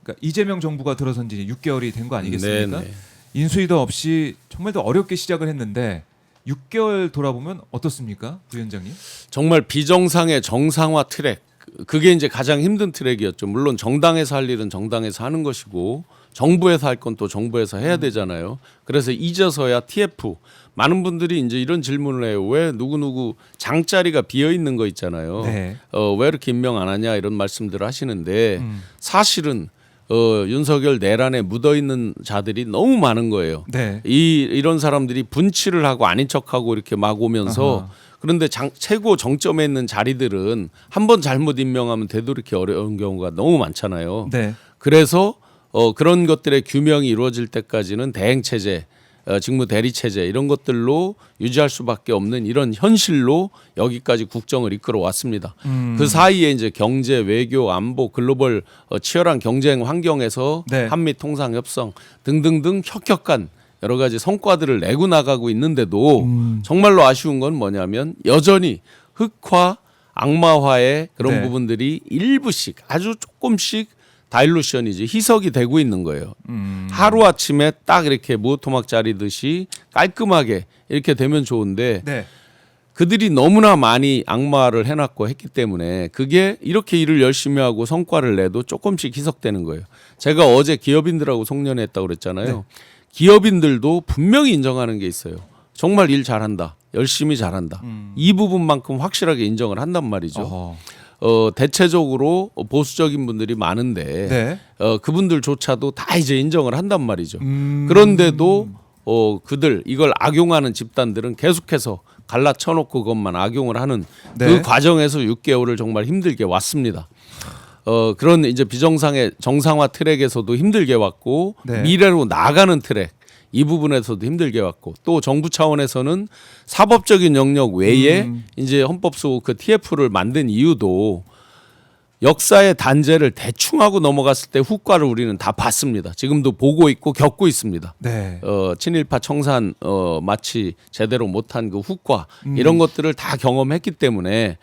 그러니까 이재명 정부가 들어선 지 6개월이 된 거 아니겠습니까? 네네. 인수위도 없이 정말 더 어렵게 시작을 했는데 6개월 돌아보면 어떻습니까, 부위원장님? 정말 비정상의 정상화 트랙, 그게 이제 가장 힘든 트랙이었죠. 물론 정당에서 할 일은 정당에서 하는 것이고 정부에서 할 건 또 정부에서 해야 되잖아요. 그래서 이제서야 TF, 많은 분들이 이제 이런 질문을 해요. 왜 누구누구 장자리가 비어 있는 거 있잖아요. 네. 왜 이렇게 임명 안 하냐 이런 말씀들을 하시는데 사실은 윤석열 내란에 묻어 있는 자들이 너무 많은 거예요. 네. 이런 사람들이 분치를 하고 아닌 척하고 이렇게 막 오면서 아하. 그런데 최고 정점에 있는 자리들은 한 번 잘못 임명하면 되돌이기 어려운 경우가 너무 많잖아요. 네. 그래서 그런 것들의 규명이 이루어질 때까지는 대행 체제, 직무 대리 체제 이런 것들로 유지할 수밖에 없는 이런 현실로 여기까지 국정을 이끌어 왔습니다. 그 사이에 이제 경제, 외교, 안보, 글로벌 치열한 경쟁 환경에서 네. 한미 통상 협상 등등등 혁혁한 여러 가지 성과들을 내고 나가고 있는데도 정말로 아쉬운 건 뭐냐면 여전히 흑화, 악마화의 그런 네. 부분들이 일부씩 아주 조금씩 다일루션이지 희석이 되고 있는 거예요. 하루아침에 딱 이렇게 무토막 자리듯이 깔끔하게 이렇게 되면 좋은데 네. 그들이 너무나 많이 악마를 해놨고 했기 때문에 그게 이렇게 일을 열심히 하고 성과를 내도 조금씩 희석되는 거예요. 제가 어제 기업인들하고 송년회했다고 그랬잖아요. 네. 기업인들도 분명히 인정하는 게 있어요. 정말 일 잘한다. 열심히 잘한다. 이 부분만큼 확실하게 인정을 한단 말이죠. 어허. 대체적으로 보수적인 분들이 많은데 네. 그분들조차도 다 이제 인정을 한단 말이죠. 그런데도 그들 이걸 악용하는 집단들은 계속해서 갈라쳐놓고 그것만 악용을 하는 네. 그 과정에서 6개월을 정말 힘들게 왔습니다. 그런 이제 비정상의 정상화 트랙에서도 힘들게 왔고 네. 미래로 나가는 트랙 이 부분에서도 힘들게 왔고 또 정부 차원에서는 사법적인 영역 외에 이제 헌법소 그 TF를 만든 이유도 역사의 단죄를 대충 하고 넘어갔을 때 후과를 우리는 다 봤습니다. 지금도 보고 있고 겪고 있습니다. 네. 친일파 청산 마치 제대로 못한 그 후과 이런 것들을 다 경험했기 때문에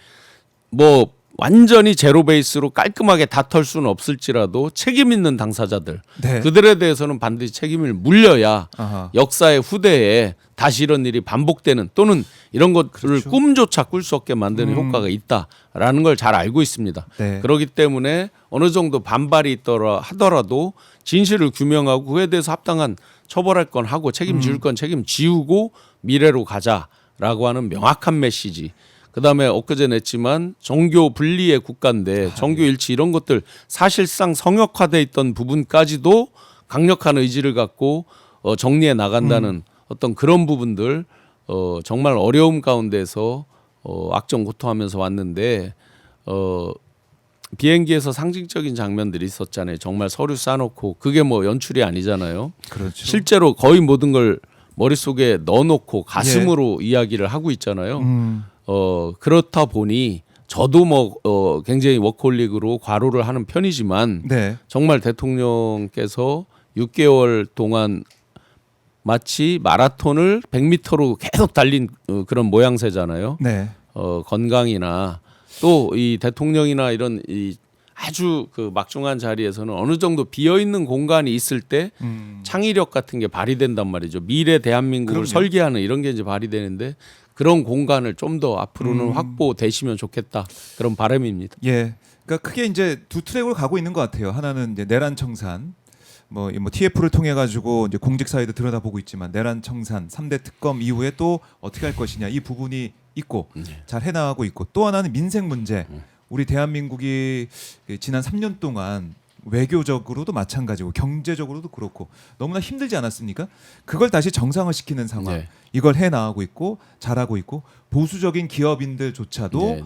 뭐 완전히 제로 베이스로 깔끔하게 다 털 수는 없을지라도 책임 있는 당사자들 네. 그들에 대해서는 반드시 책임을 물려야 아하. 역사의 후대에 다시 이런 일이 반복되는 또는 이런 것들을 그렇죠. 꿈조차 꿀 수 없게 만드는 효과가 있다라는 걸 잘 알고 있습니다. 네. 그렇기 때문에 어느 정도 반발이 있더라 하더라도 진실을 규명하고 그에 대해서 합당한 처벌할 건 하고 책임질 건 책임지우고 미래로 가자라고 하는 명확한 메시지. 그다음에 엊그제 냈지만 정교 분리의 국가인데 정교 일치 이런 것들 사실상 성역화돼 있던 부분까지도 강력한 의지를 갖고 정리해 나간다는 어떤 그런 부분들 정말 어려움 가운데서 악정고토하면서 왔는데 비행기에서 상징적인 장면들이 있었잖아요. 정말 서류 싸놓고 그게 뭐 연출이 아니잖아요. 그렇죠. 실제로 거의 모든 걸 머릿속에 넣어놓고 가슴으로 이야기를 하고 있잖아요. 그렇다 보니 저도 뭐 굉장히 워커홀릭으로 과로를 하는 편이지만 네. 정말 대통령께서 6개월 동안 마치 마라톤을 100m로 계속 달린 그런 모양새잖아요. 네. 건강이나 또 이 대통령이나 이런 이 아주 그 막중한 자리에서는 어느 정도 비어 있는 공간이 있을 때 창의력 같은 게 발휘된단 말이죠. 미래 대한민국을 그럼요. 설계하는 이런 게 이제 발휘되는데 그런 공간을 좀 더 앞으로는 확보되시면 좋겠다 그런 바람입니다. 예. 그러니까 크게 이제 두 트랙으로 가고 있는 것 같아요. 하나는 이제 내란 청산, 뭐 TF를 통해 가지고 이제 공직 사회도 들여다보고 있지만 내란 청산, 3대 특검 이후에 또 어떻게 할 것이냐 이 부분이 있고 잘 해나가고 있고 또 하나는 민생 문제. 우리 대한민국이 지난 3년 동안 외교적으로도 마찬가지고 경제적으로도 그렇고 너무나 힘들지 않았습니까? 그걸 다시 정상화시키는 상황. 네. 이걸 해나가고 있고 잘하고 있고 보수적인 기업인들조차도 네.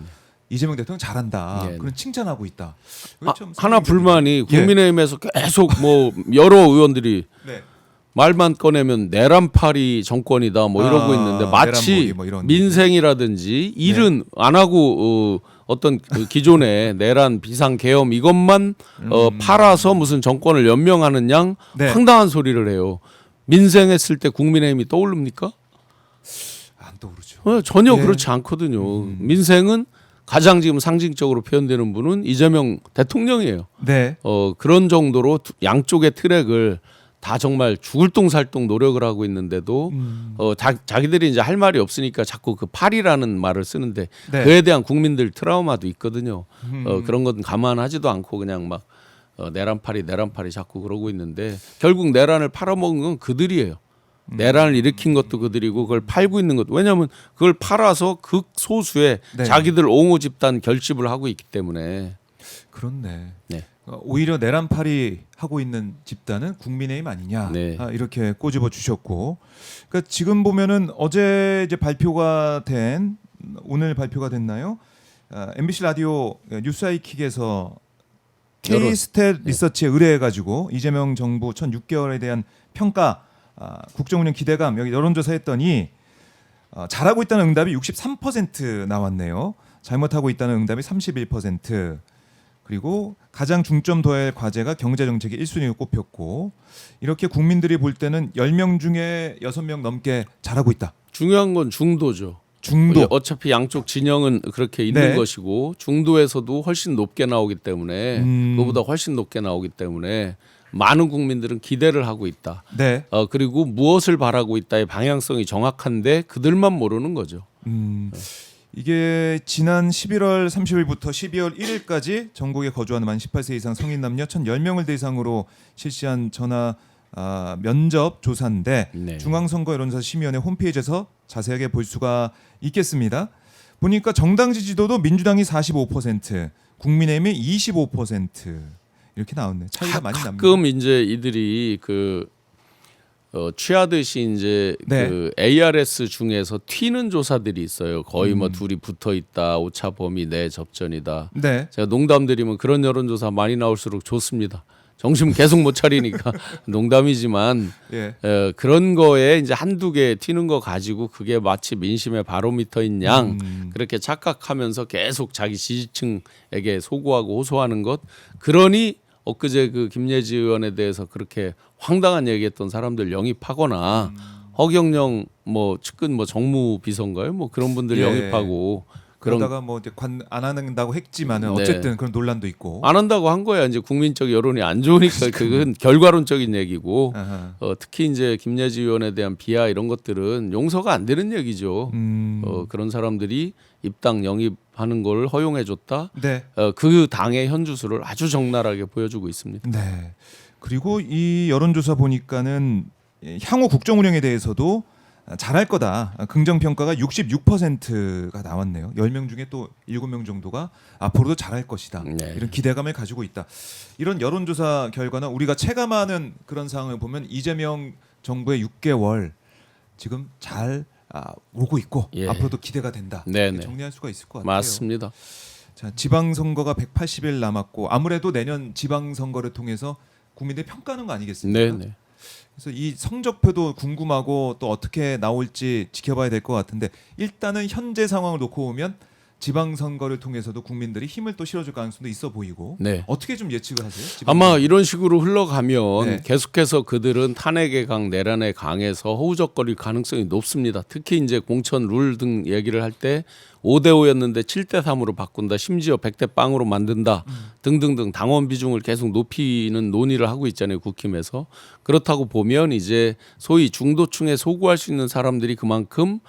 이재명 대통령 잘한다. 네. 그런 칭찬하고 있다. 이거 참 하나 불만이 예. 국민의힘에서 계속 뭐 여러 의원들이 네. 말만 꺼내면 내란파리 정권이다 뭐 이러고 있는데 마치 내란몰이 뭐 이런 민생이라든지 일은 안 하고 어떤 그 기존의 내란 비상 계엄 이것만 팔아서 무슨 정권을 연명하는 양 네. 황당한 소리를 해요. 민생했을 때 국민의힘이 떠오릅니까? 안 떠오르죠. 전혀 예. 그렇지 않거든요. 민생은 가장 지금 상징적으로 표현되는 분은 이재명 대통령이에요. 네. 그런 정도로 양쪽의 트랙을 다 정말 죽을 똥살똥 노력을 하고 있는데도 자기들이 이제 할 말이 없으니까 자꾸 그 팔이라는 말을 쓰는데 네. 그에 대한 국민들 트라우마도 있거든요. 그런 건 감안하지도 않고 그냥 막 내란팔이 자꾸 그러고 있는데 결국 내란을 팔아먹은 건 그들이에요. 내란을 일으킨 것도 그들이고 그걸 팔고 있는 것도 왜냐하면 그걸 팔아서 극소수의 네. 자기들 옹호 집단 결집을 하고 있기 때문에 그렇네. 네. 오히려 내란팔이 하고 있는 집단은 국민의힘 아니냐 네. 이렇게 꼬집어 주셨고, 그러니까 지금 보면은 어제 이제 오늘 발표가 됐나요? MBC 라디오 뉴스아이킥에서 K스탯 리서치에 의뢰해가지고 이재명 정부 첫 6개월에 대한 평가, 국정운영 기대감 여기 여론조사했더니 잘하고 있다는 응답이 63% 나왔네요. 잘못하고 있다는 응답이 31%. 그리고 가장 중점 둬야 할 과제가 경제정책이 1순위로 꼽혔고, 이렇게 국민들이 볼 때는 10명 중에 6명 넘게 잘하고 있다. 중요한 건 중도죠. 중도. 어차피 양쪽 진영은 그렇게 있는 네. 것이고 중도에서도 훨씬 높게 나오기 때문에 그보다 훨씬 높게 나오기 때문에 많은 국민들은 기대를 하고 있다. 네. 그리고 무엇을 바라고 있다의 방향성이 정확한데 그들만 모르는 거죠. 이게 지난 11월 30일부터 12월 1일까지 전국에 거주하는 만 18세 이상 성인 남녀 1,010명을 대상으로 실시한 전화 면접 조사인데 네. 중앙선거여론조사심의위원회 홈페이지에서 자세하게 볼 수가 있겠습니다. 보니까 정당 지지도도 민주당이 45%, 국민의힘이 25% 이렇게 나왔네. 차이가 많이 납니다. 가끔 이제 이들이 취하듯이 이제 네. 그 ARS 중에서 튀는 조사들이 있어요. 거의 뭐 둘이 붙어 있다, 오차 범위 내 접전이다. 네. 제가 농담드리면 그런 여론조사 많이 나올수록 좋습니다. 정신 계속 못 차리니까 농담이지만 예. 그런 거에 이제 한두 개 튀는 거 가지고 그게 마치 민심의 바로미터인 양 그렇게 착각하면서 계속 자기 지지층에게 소구하고 호소하는 것. 그러니 엊그제 그 김예지 의원에 대해서 그렇게 황당한 얘기했던 사람들 영입하거나 허경영 뭐 측근 뭐 정무비서인가요? 뭐 그런 분들 예. 영입하고 그러다가 뭐 이제 안 한다고 했지만은 네. 어쨌든 그런 논란도 있고. 안 한다고 한 거야. 이제 국민적 여론이 안 좋으니까 그건 결과론적인 얘기고 아하. 특히 이제 김예지 의원에 대한 비하 이런 것들은 용서가 안 되는 얘기죠. 그런 사람들이 입당 영입하는 걸 허용해 줬다. 네. 그 당의 현주소를 아주 적나라하게 보여주고 있습니다. 네. 그리고 이 여론조사 보니까는 향후 국정 운영에 대해서도 잘할 거다. 긍정 평가가 66%가 나왔네요. 10명 중에 또 7명 정도가 앞으로도 잘할 것이다. 네. 이런 기대감을 가지고 있다. 이런 여론조사 결과는 우리가 체감하는 그런 상황을 보면 이재명 정부의 6개월 지금 잘 오고 있고 예. 앞으로도 기대가 된다. 네, 이렇게 네. 정리할 수가 있을 것 같아요. 맞습니다. 자, 지방선거가 180일 남았고 아무래도 내년 지방선거를 통해서 국민들이 평가하는 거 아니겠습니까? 네, 네. 그래서 이 성적표도 궁금하고 또 어떻게 나올지 지켜봐야 될 것 같은데 일단은 현재 상황을 놓고 보면 지방선거를 통해서도 국민들이 힘을 또 실어줄 가능성도 있어 보이고 네. 어떻게 좀 예측을 하세요? 아마 이런 식으로 흘러가면 네. 계속해서 그들은 탄핵의 강, 내란의 강에서 허우적거릴 가능성이 높습니다. 특히 이제 공천 룰 등 얘기를 할 때 5대5였는데 7대3으로 바꾼다. 심지어 100대 0으로 만든다. 등등등 당원 비중을 계속 높이는 논의를 하고 있잖아요. 국힘에서. 그렇다고 보면 이제 소위 중도층에 소구할 수 있는 사람들이 그만큼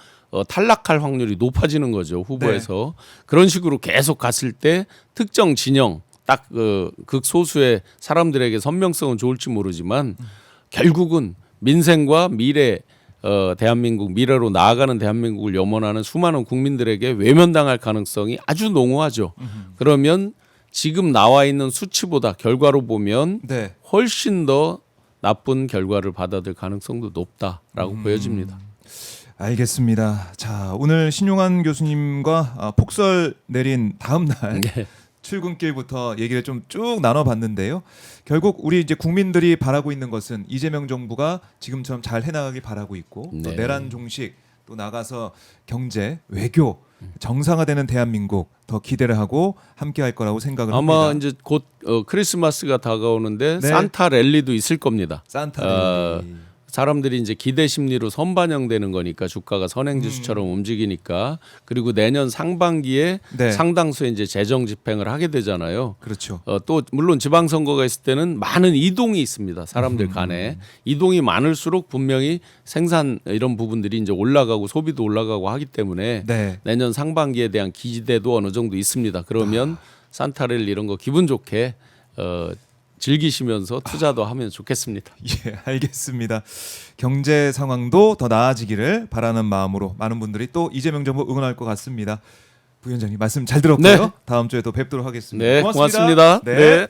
탈락할 확률이 높아지는 거죠. 후보에서. 그런 식으로 계속 갔을 때 특정 진영 딱 극소수의 사람들에게 선명성은 좋을지 모르지만 결국은 민생과 미래 대한민국 미래로 나아가는 대한민국을 염원하는 수많은 국민들에게 외면당할 가능성이 아주 농후하죠. 그러면 지금 나와 있는 수치보다 결과로 보면 네. 훨씬 더 나쁜 결과를 받아들 가능성도 높다라고 보여집니다. 알겠습니다. 자, 오늘 신용환 교수님과 폭설 내린 다음 날 네. 출근길부터 얘기를 좀 쭉 나눠봤는데요. 결국 우리 이제 국민들이 바라고 있는 것은 이재명 정부가 지금처럼 잘 해나가길 바라고 있고 또 네. 내란 종식 또 나가서 경제, 외교 정상화되는 대한민국 더 기대를 하고 함께할 거라고 생각을 아마 합니다. 이제 곧 크리스마스가 다가오는데 네. 산타 랠리도 있을 겁니다. 산타 랠리. 사람들이 이제 기대 심리로 선반영되는 거니까 주가가 선행지수처럼 움직이니까 그리고 내년 상반기에 네. 상당수의 이제 재정 집행을 하게 되잖아요. 그렇죠. 또 물론 지방선거가 있을 때는 많은 이동이 있습니다. 사람들 간에 이동이 많을수록 분명히 생산 이런 부분들이 이제 올라가고 소비도 올라가고 하기 때문에 네. 내년 상반기에 대한 기대도 어느 정도 있습니다. 그러면 산타렐 이런 거 기분 좋게 즐기시면서 투자도 하면 좋겠습니다. 예, 알겠습니다. 경제 상황도 더 나아지기를 바라는 마음으로 많은 분들이 또 이재명 정부 응원할 것 같습니다. 부위원장님 말씀 잘 들었고요. 네. 다음 주에 또 뵙도록 하겠습니다. 네, 고맙습니다. 네. 네.